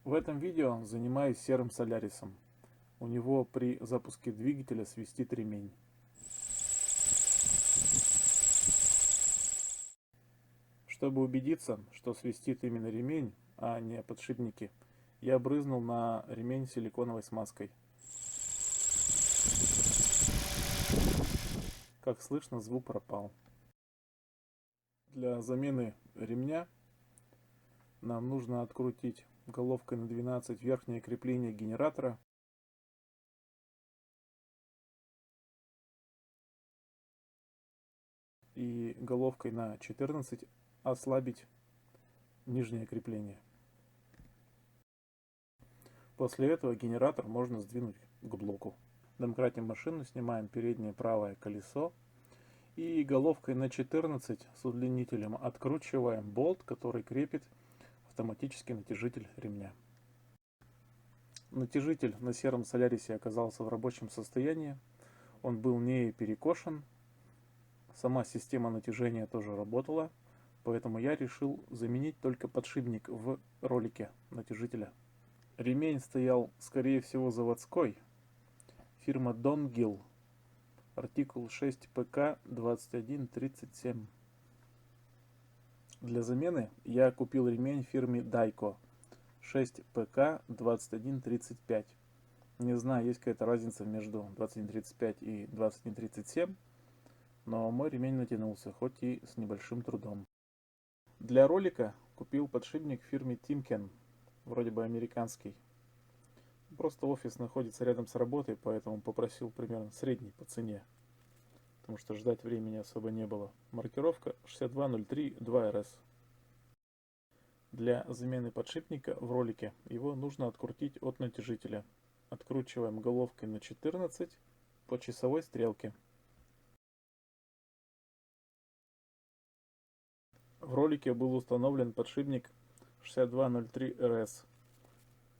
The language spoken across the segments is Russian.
В этом видео занимаюсь серым Солярисом. У него при запуске двигателя свистит ремень. Чтобы убедиться, что свистит именно ремень, а не подшипники, я брызнул на ремень силиконовой смазкой. Как слышно, звук пропал. Для замены ремня нам нужно открутить головкой на 12 верхнее крепление генератора и головкой на 14 ослабить нижнее крепление. После этого генератор можно сдвинуть к блоку. Домкратим машину, снимаем переднее правое колесо и головкой на 14 с удлинителем откручиваем болт, который крепит автоматический натяжитель ремня. Натяжитель на сером Солярисе оказался в рабочем состоянии, он был не перекошен, сама система натяжения тоже работала, поэтому я решил заменить только подшипник в ролике натяжителя. Ремень стоял, скорее всего, заводской, фирма Dongil, артикул 6PK2137. Для замены я купил ремень фирмы Daico 6PK2135. Не знаю, есть какая-то разница между 2135 и 2137, но мой ремень натянулся, хоть и с небольшим трудом. Для ролика купил подшипник фирмы Timken, вроде бы американский. Просто офис находится рядом с работой, поэтому попросил примерно средний по цене, потому что ждать времени особо не было. Маркировка 62032RS. Для замены подшипника в ролике его нужно открутить от натяжителя. Откручиваем головкой на 14 по часовой стрелке. В ролике был установлен подшипник 6203RS.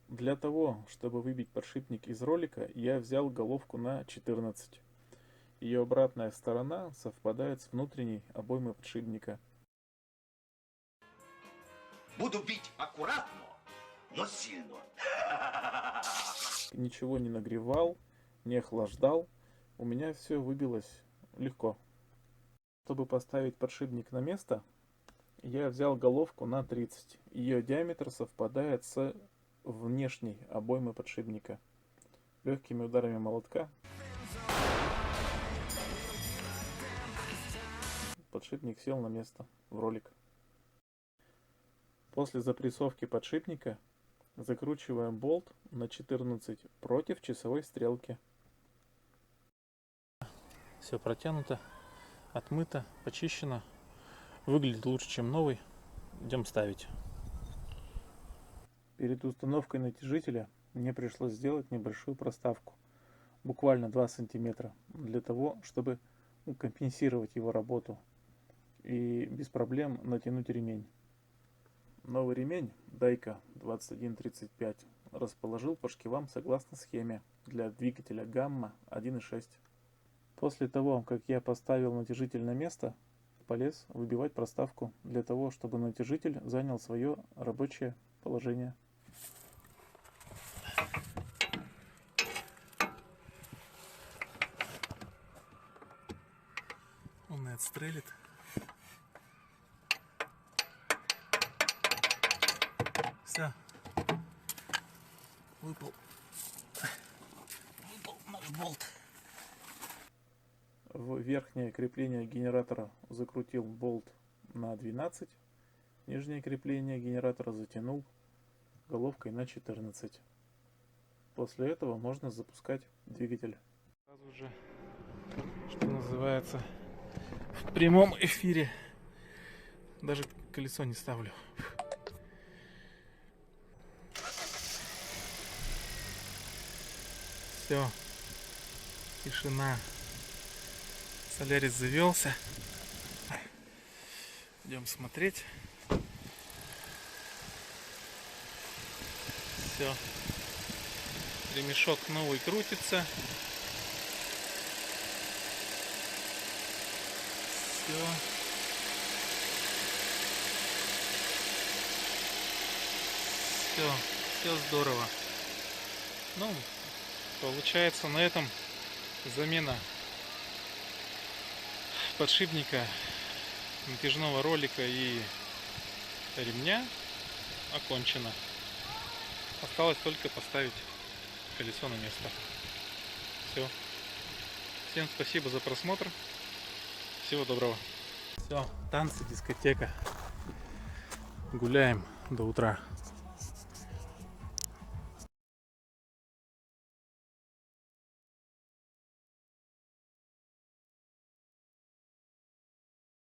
Для того, чтобы выбить подшипник из ролика, я взял головку на 14. Ее обратная сторона совпадает с внутренней обоймой подшипника. Буду бить аккуратно, но сильно. Ничего не нагревал, не охлаждал. У меня все выбилось легко. Чтобы поставить подшипник на место, я взял головку на 30. Ее диаметр совпадает с внешней обоймой подшипника. Легкими ударами молотка подшипник сел на место в ролик. После запрессовки подшипника закручиваем болт на 14 против часовой стрелки. Все протянуто, отмыто, почищено. Выглядит лучше, чем новый. Идем ставить. Перед установкой натяжителя мне пришлось сделать небольшую проставку, буквально 2 сантиметра, для того, чтобы компенсировать его работу и без проблем натянуть ремень. Новый ремень Daico 2135 расположил по шкивам согласно схеме для двигателя Gamma 1.6. После того, как я поставил натяжитель на место, полез выбивать проставку для того, чтобы натяжитель занял свое рабочее положение. Он и отстрелит. Все. Выпал наш болт. В верхнее крепление генератора закрутил болт на 12. Нижнее крепление генератора затянул головкой на 14. После этого можно запускать двигатель. Сразу же, что называется, в прямом эфире. Даже колесо не ставлю. Все, тишина. Солярис завелся. Идем смотреть. Все, ремешок новый крутится. Все. Все. Все здорово. Ну, получается, на этом замена подшипника, натяжного ролика и ремня окончена. Осталось только поставить колесо на место. Все. Всем спасибо за просмотр. Всего доброго. Все, танцы, дискотека. Гуляем до утра.